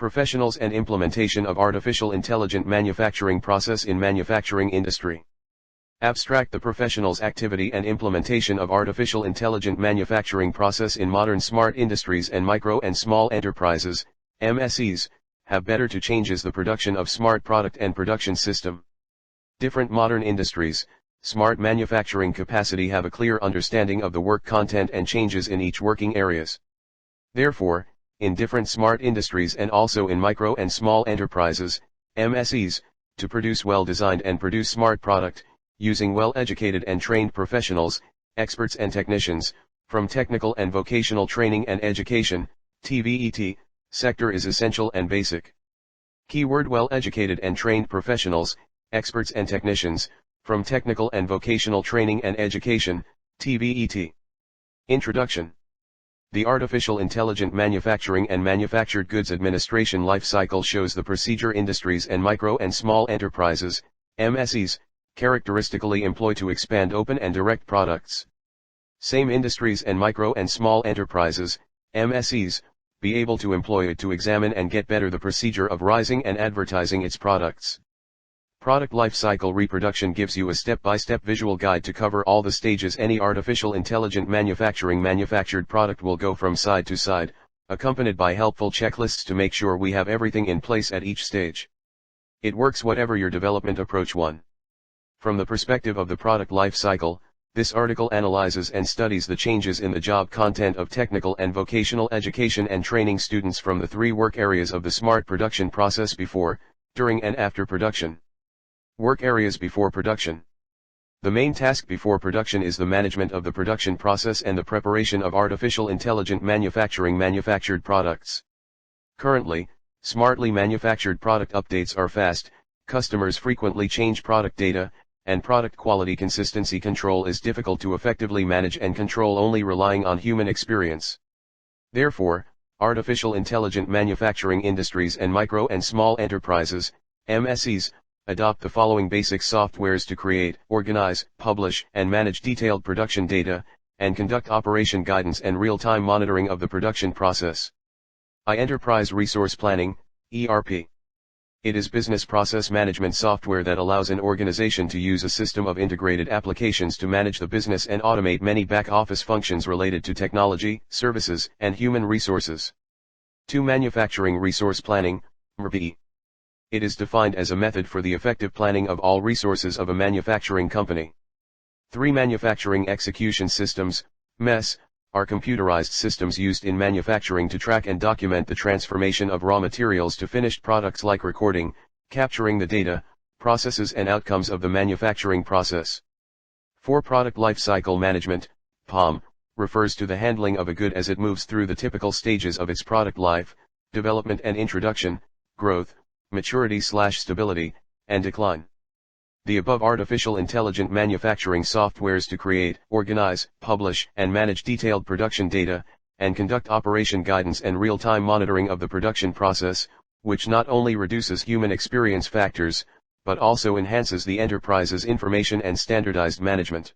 Professionals and implementation of artificial intelligent manufacturing process in manufacturing industry. Abstract: the professionals' activity and implementation of artificial intelligent manufacturing process in modern smart industries and micro and small enterprises, MSEs, have better to changes the production of smart product and production system. Different modern industries, smart manufacturing capacity have a clear understanding of the work content and changes in each working areas. Therefore, in different smart industries and also in micro and small enterprises, MSEs, to produce well-designed and produce smart product, using well-educated and trained professionals, experts and technicians, from technical and vocational training and education, TVET, sector is essential and basic. Keyword: well-educated and trained professionals, experts and technicians, from technical and vocational training and education, TVET. Introduction. The Artificial Intelligent Manufacturing and Manufactured Goods Administration Life Cycle shows the procedure industries and micro and small enterprises, MSEs, characteristically employ to expand open and direct products. Same industries and micro and small enterprises, MSEs, be able to employ it to examine and get better the procedure of rising and advertising its products. Product life cycle reproduction gives you a step-by-step visual guide to cover all the stages any artificial intelligent manufacturing manufactured product will go from side to side, accompanied by helpful checklists to make sure we have everything in place at each stage. It works whatever your development approach. 1. From the perspective of the product life cycle, this article analyzes and studies the changes in the job content of technical and vocational education and training students from the 3 work areas of the smart production process: before, during and after production. Work areas before production. The main task before production is the management of the production process and the preparation of artificial intelligent manufacturing manufactured products. Currently, smartly manufactured product updates are fast, customers frequently change product data, and product quality consistency control is difficult to effectively manage and control only relying on human experience. Therefore, artificial intelligent manufacturing industries and micro and small enterprises, MSEs, adopt the following basic softwares to create, organize, publish, and manage detailed production data, and conduct operation guidance and real-time monitoring of the production process. Enterprise Resource Planning, ERP. It is business process management software that allows an organization to use a system of integrated applications to manage the business and automate many back-office functions related to technology, services, and human resources. 2. Manufacturing Resource Planning, MRP. It is defined as a method for the effective planning of all resources of a manufacturing company. 3. Manufacturing Execution Systems, MES, are computerized systems used in manufacturing to track and document the transformation of raw materials to finished products, like recording, capturing the data, processes and outcomes of the manufacturing process. 4. Product Life Cycle Management, POM, refers to the handling of a good as it moves through the typical stages of its product life: development and introduction, growth, maturity/stability, and decline. The above artificial intelligent manufacturing softwares to create, organize, publish, and manage detailed production data, and conduct operation guidance and real-time monitoring of the production process, which not only reduces human experience factors, but also enhances the enterprise's information and standardized management.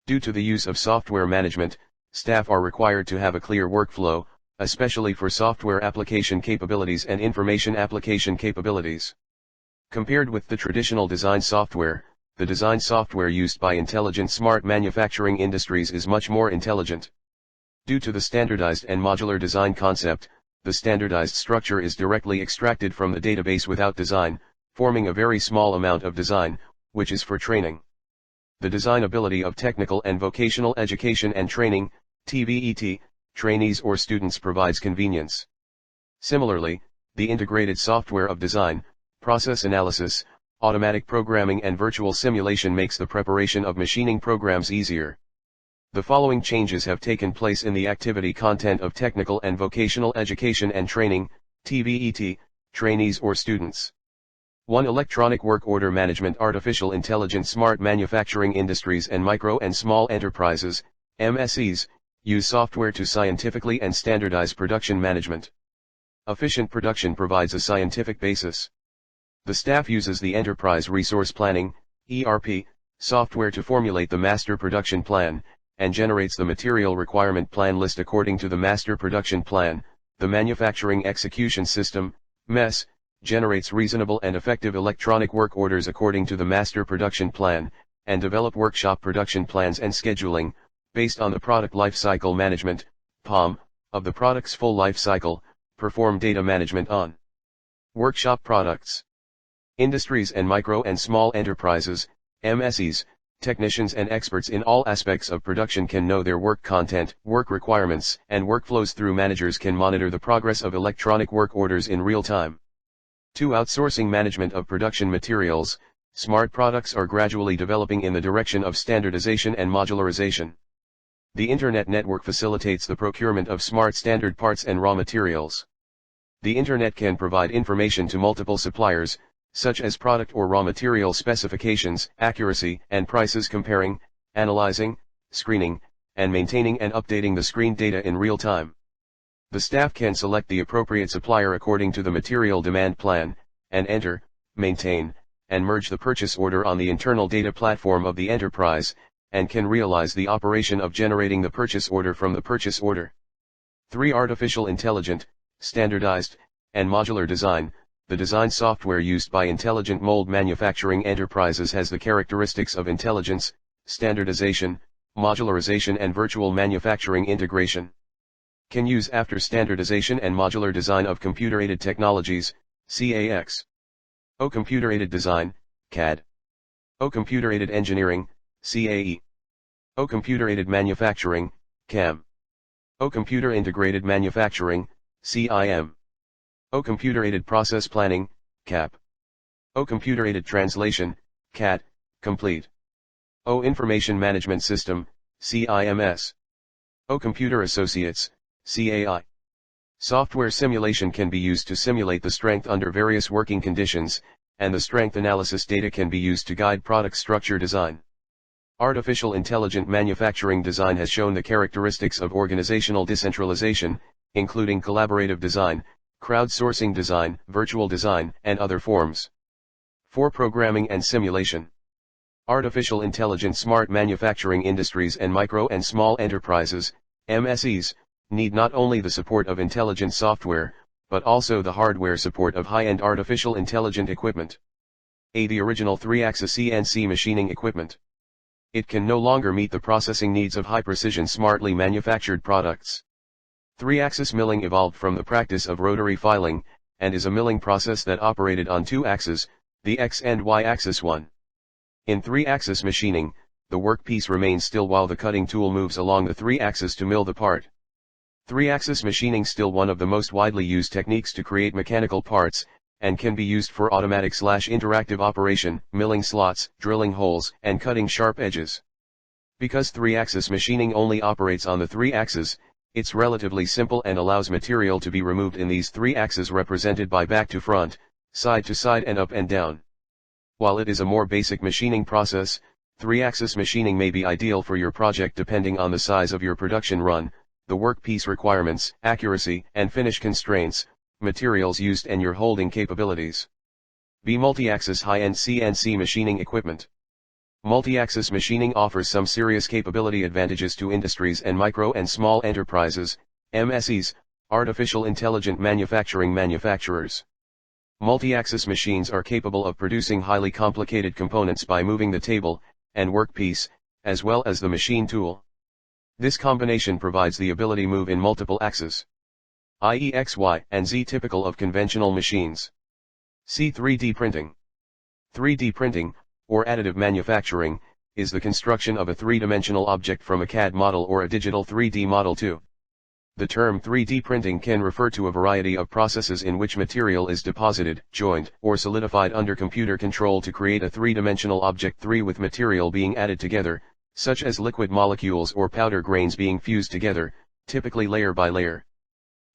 Due to the use of software management, staff are required to have a clear workflow, especially for software application capabilities and information application capabilities. Compared with the traditional design software, the design software used by intelligent smart manufacturing industries is much more intelligent. Due to the standardized and modular design concept, the standardized structure is directly extracted from the database without design, forming a very small amount of design, which is for training. The design ability of technical and vocational education and training, TVET, trainees or students provides convenience. Similarly, the integrated software of design, process analysis, automatic programming and virtual simulation makes the preparation of machining programs easier. The following changes have taken place in the activity content of technical and vocational education and training, TVET, trainees or students. 1. Electronic work order management. Artificial intelligence smart manufacturing industries and micro and small enterprises, MSEs, use software to scientifically and standardize production management. Efficient production provides a scientific basis. The staff uses the Enterprise Resource Planning, ERP, software to formulate the master production plan, and generates the material requirement plan list according to the master production plan. The Manufacturing Execution System, MES, generates reasonable and effective electronic work orders according to the master production plan, and develop workshop production plans and scheduling, based on the product life cycle management, POM, of the product's full life cycle, perform data management on workshop products. Industries and micro and small enterprises, MSEs, technicians and experts in all aspects of production can know their work content, work requirements, and workflows through managers can monitor the progress of electronic work orders in real time. 2. Outsourcing management of production materials. Smart products are gradually developing in the direction of standardization and modularization. The Internet network facilitates the procurement of smart standard parts and raw materials. The Internet can provide information to multiple suppliers, such as product or raw material specifications, accuracy, and prices, comparing, analyzing, screening, and maintaining and updating the screen data in real time. The staff can select the appropriate supplier according to the material demand plan, and enter, maintain, and merge the purchase order on the internal data platform of the enterprise, and can realize the operation of generating the purchase order from the purchase order. 3. Artificial intelligent, standardized, and modular design. The design software used by intelligent mold manufacturing enterprises has the characteristics of intelligence, standardization, modularization and virtual manufacturing integration. Can use after standardization and modular design of computer-aided technologies, CAX. O computer-aided design, CAD. O computer-aided engineering, CAE. O computer-aided manufacturing, CAM. O computer-integrated manufacturing, CIM. O computer-aided process planning, CAP. O computer-aided translation, CAT, complete. O information management system, CIMS. O computer associates, CAI. Software simulation can be used to simulate the strength under various working conditions, and the strength analysis data can be used to guide product structure design. Artificial intelligent manufacturing design has shown the characteristics of organizational decentralization, including collaborative design, crowdsourcing design, virtual design, and other forms. 4. Programming and simulation. Artificial intelligent smart manufacturing industries and micro and small enterprises, MSEs, need not only the support of intelligent software, but also the hardware support of high-end artificial intelligent equipment. The original 3-axis CNC machining equipment. It can no longer meet the processing needs of high-precision smartly manufactured products. 3-axis milling evolved from the practice of rotary filing, and is a milling process that operated on 2 axes, the X and Y axis. 1. In 3-axis machining, the workpiece remains still while the cutting tool moves along the 3-axis to mill the part. 3-axis machining still one of the most widely used techniques to create mechanical parts, and can be used for automatic/interactive operation, milling slots, drilling holes, and cutting sharp edges. Because 3-axis machining only operates on the 3 axes, it's relatively simple and allows material to be removed in these 3 axes represented by back to front, side to side and up and down. While it is a more basic machining process, 3-axis machining may be ideal for your project depending on the size of your production run, the workpiece requirements, accuracy and finish constraints, materials used and your holding capabilities. B. Multi-axis high-end CNC machining equipment. Multi-axis machining offers some serious capability advantages to industries and micro and small enterprises, MSEs, artificial intelligent manufacturing manufacturers. Multi-axis machines are capable of producing highly complicated components by moving the table and workpiece, as well as the machine tool. This combination provides the ability to move in multiple axes, i.e. X, Y, and Z, typical of conventional machines. C. 3D printing. 3D printing, or additive manufacturing, is the construction of a three-dimensional object from a CAD model or a digital 3D model too. The term 3D printing can refer to a variety of processes in which material is deposited, joined, or solidified under computer control to create a three-dimensional object, with material being added together, such as liquid molecules or powder grains being fused together, typically layer by layer.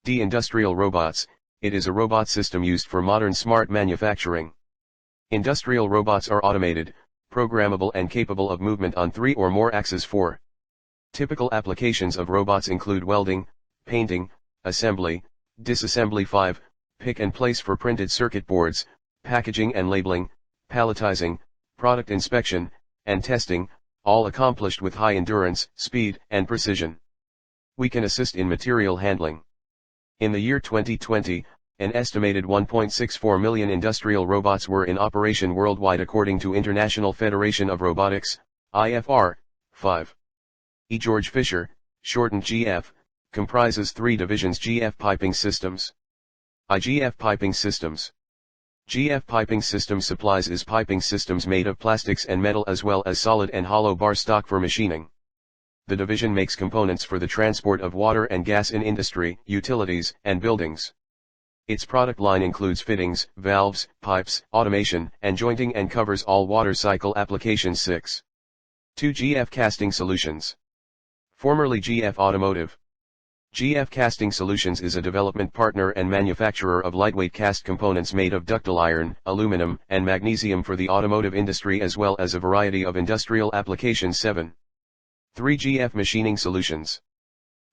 D. Industrial robots. It is a robot system used for modern smart manufacturing. Industrial robots are automated, programmable and capable of movement on 3 or more axes. 4. Typical applications of robots include welding, painting, assembly, disassembly. 5. Pick and place for printed circuit boards, packaging and labeling, palletizing, product inspection, and testing, all accomplished with high endurance, speed, and precision. We can assist in material handling. In the year 2020, An estimated 1.64 million industrial robots were in operation worldwide according to International Federation of Robotics, IFR, 5. E. George Fisher, shortened GF, comprises three divisions: GF Piping Systems, IGF Piping Systems. GF Piping Systems supplies is piping systems made of plastics and metal as well as solid and hollow bar stock for machining. The division makes components for the transport of water and gas in industry, utilities, and buildings. Its product line includes fittings, valves, pipes, automation, and jointing, and covers all water cycle applications. 6. 2. GF Casting Solutions. Formerly GF Automotive. GF Casting Solutions is a development partner and manufacturer of lightweight cast components made of ductile iron, aluminum, and magnesium for the automotive industry as well as a variety of industrial applications. 7. 3. GF Machining Solutions.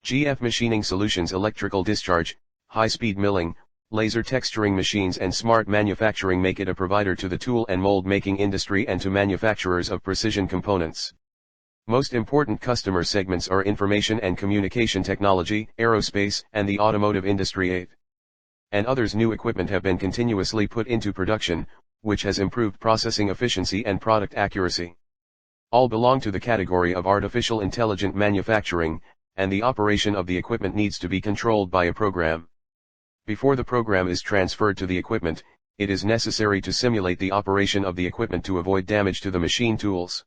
GF Machining Solutions electrical discharge, high-speed milling, laser texturing machines and smart manufacturing make it a provider to the tool and mold making industry and to manufacturers of precision components. Most important customer segments are information and communication technology, aerospace, and the automotive industry. 8. And others. New equipment have been continuously put into production, which has improved processing efficiency and product accuracy. All belong to the category of artificial intelligent manufacturing, and the operation of the equipment needs to be controlled by a program. Before the program is transferred to the equipment, it is necessary to simulate the operation of the equipment to avoid damage to the machine tools.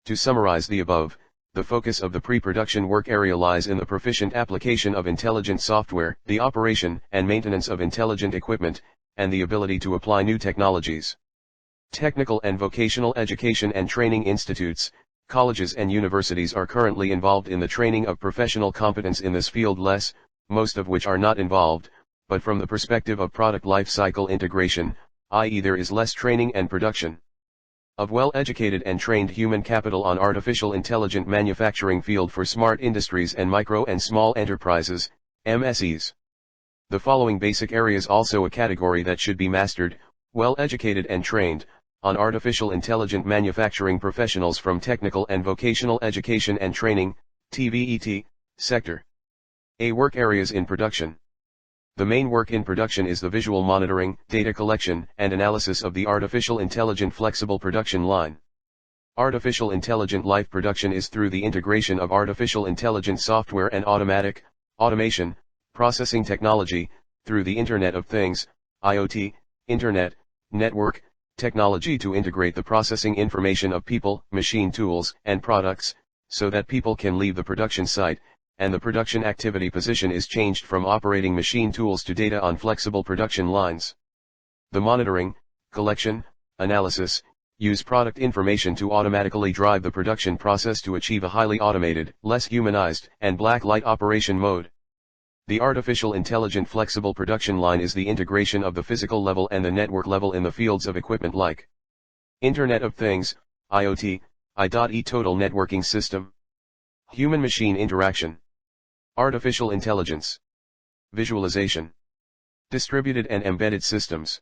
To summarize the above, the focus of the pre-production work area lies in the proficient application of intelligent software, the operation and maintenance of intelligent equipment, and the ability to apply new technologies. Technical and vocational education and training institutes, colleges and universities are currently involved in the training of professional competence in this field. Most of which are not involved, but from the perspective of product life cycle integration, i.e. there is less training and production of well-educated and trained human capital on artificial intelligent manufacturing field for smart industries and micro and small enterprises, MSEs. The following basic areas also a category that should be mastered: well-educated and trained, on artificial intelligent manufacturing professionals from technical and vocational education and training, TVET, sector. A. Work areas in production. The main work in production is the visual monitoring, data collection, and analysis of the artificial intelligent flexible production line. Artificial intelligent life production is through the integration of artificial intelligent software and automation, processing technology, through the Internet of Things, IoT, Internet, network, technology to integrate the processing information of people, machine tools, and products, so that people can leave the production site, and the production activity position is changed from operating machine tools to data on flexible production lines. The monitoring, collection, analysis, use product information to automatically drive the production process to achieve a highly automated, less humanized, and black light operation mode. The artificial intelligent flexible production line is the integration of the physical level and the network level in the fields of equipment like Internet of Things, IoT, IoT total networking system, human-machine interaction, artificial intelligence, visualization, distributed and embedded systems,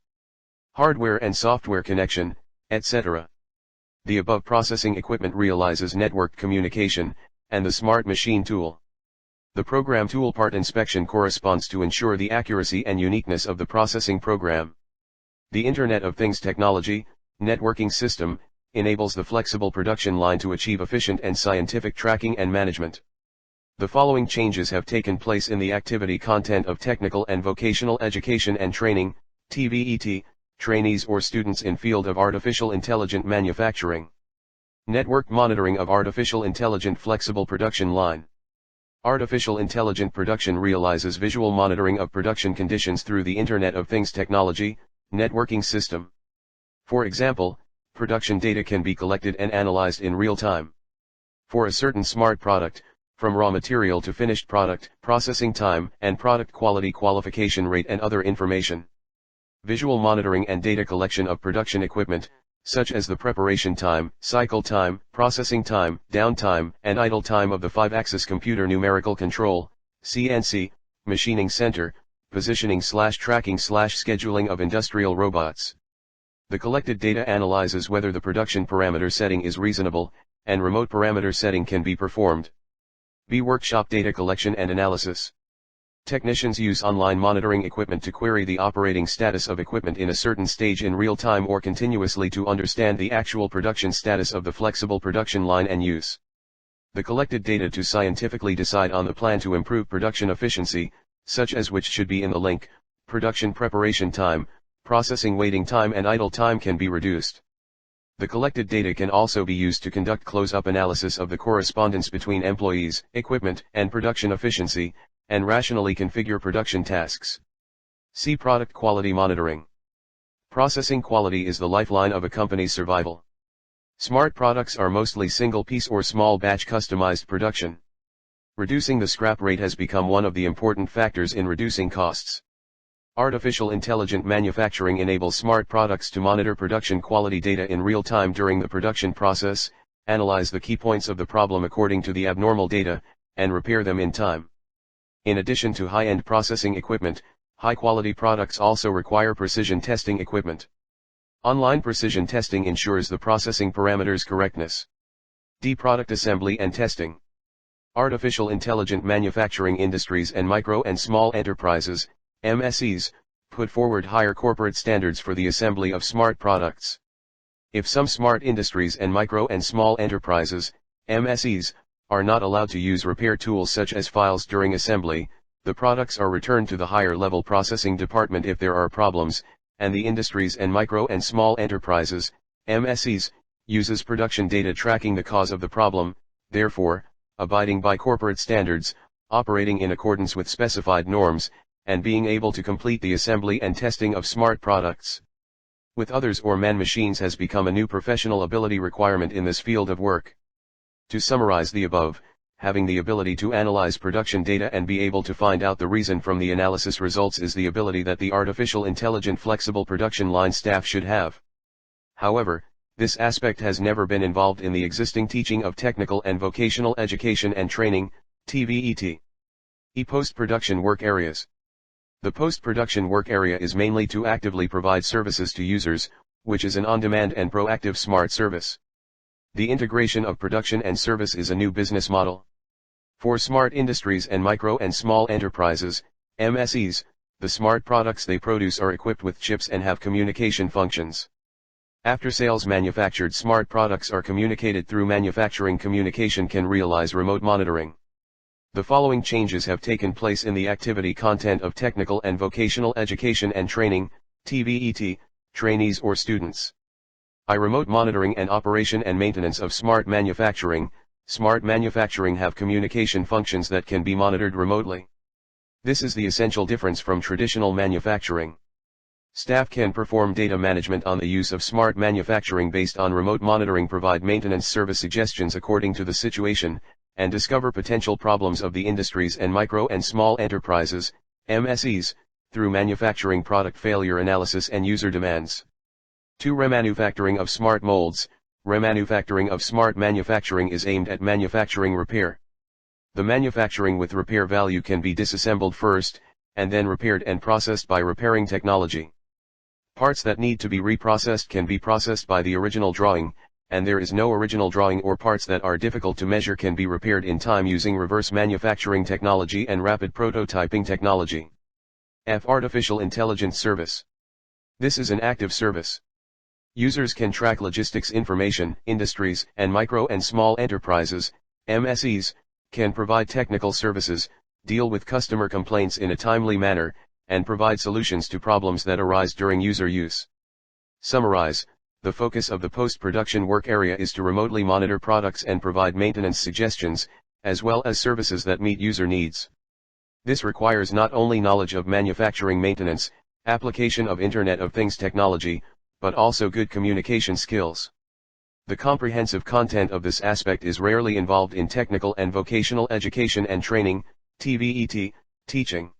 hardware and software connection, etc. The above processing equipment realizes networked communication, and the smart machine tool. The program tool part inspection corresponds to ensure the accuracy and uniqueness of the processing program. The Internet of Things technology, networking system, enables the flexible production line to achieve efficient and scientific tracking and management. The following changes have taken place in the activity content of technical and vocational education and training, TVET, trainees or students in field of artificial intelligent manufacturing. Network monitoring of artificial intelligent flexible production line. Artificial intelligent production realizes visual monitoring of production conditions through the Internet of Things technology, networking system. For example, production data can be collected and analyzed in real time. For a certain smart product, from raw material to finished product, processing time and product quality, qualification rate and other information. Visual monitoring and data collection of production equipment, such as the preparation time, cycle time, processing time, downtime, and idle time of the 5-axis computer numerical control, CNC, machining center, positioning/tracking/scheduling of industrial robots. The collected data analyzes whether the production parameter setting is reasonable, and remote parameter setting can be performed. B. Workshop data collection and analysis. Technicians use online monitoring equipment to query the operating status of equipment in a certain stage in real time or continuously to understand the actual production status of the flexible production line and use the collected data to scientifically decide on the plan to improve production efficiency, such as which should be in the link, production preparation time, processing waiting time and idle time can be reduced. The collected data can also be used to conduct close-up analysis of the correspondence between employees, equipment, and production efficiency, and rationally configure production tasks. See Product Quality Monitoring. Processing quality is the lifeline of a company's survival. Smart products are mostly single-piece or small-batch customized production. Reducing the scrap rate has become one of the important factors in reducing costs. Artificial intelligent manufacturing enables smart products to monitor production quality data in real time during the production process, analyze the key points of the problem according to the abnormal data, and repair them in time. In addition to high-end processing equipment, high-quality products also require precision testing equipment. Online precision testing ensures the processing parameters' correctness. Product assembly and testing. Artificial intelligent manufacturing industries and micro and small enterprises, MSEs, put forward higher corporate standards for the assembly of smart products. If some smart industries and micro and small enterprises, MSEs, are not allowed to use repair tools such as files during assembly, the products are returned to the higher level processing department if there are problems, and the industries and micro and small enterprises, MSEs, uses production data tracking the cause of the problem, therefore, abiding by corporate standards, operating in accordance with specified norms, and being able to complete the assembly and testing of smart products. With others or man-machines has become a new professional ability requirement in this field of work. To summarize the above, having the ability to analyze production data and be able to find out the reason from the analysis results is the ability that the artificial intelligent flexible production line staff should have. However, this aspect has never been involved in the existing teaching of technical and vocational education and training, TVET. Post-production work areas. The post-production work area is mainly to actively provide services to users, which is an on-demand and proactive smart service. The integration of production and service is a new business model. For smart industries and micro and small enterprises, MSEs, the smart products they produce are equipped with chips and have communication functions. After-sales manufactured smart products are communicated through manufacturing communication can realize remote monitoring. The following changes have taken place in the activity content of technical and vocational education and training, TVET, trainees or students. Remote monitoring and operation and maintenance of smart manufacturing. Smart manufacturing have communication functions that can be monitored remotely. This is the essential difference from traditional manufacturing. Staff can perform data management on the use of smart manufacturing based on remote monitoring, provide maintenance service suggestions according to the situation, and discover potential problems of the industries and micro and small enterprises, MSEs, through manufacturing product failure analysis and user demands. 2. Remanufacturing of smart molds. Remanufacturing of smart manufacturing is aimed at manufacturing repair. The manufacturing with repair value can be disassembled first, and then repaired and processed by repairing technology. Parts that need to be reprocessed can be processed by the original drawing, and there is no original drawing or parts that are difficult to measure can be repaired in time using reverse manufacturing technology and rapid prototyping technology. Artificial Intelligence Service. This is an active service. Users can track logistics information. Industries and micro and small enterprises, MSEs, can provide technical services, deal with customer complaints in a timely manner, and provide solutions to problems that arise during user use. Summarize, the focus of the post-production work area is to remotely monitor products and provide maintenance suggestions, as well as services that meet user needs. This requires not only knowledge of manufacturing maintenance, application of Internet of Things technology, but also good communication skills. The comprehensive content of this aspect is rarely involved in technical and vocational education and training, TVET, teaching.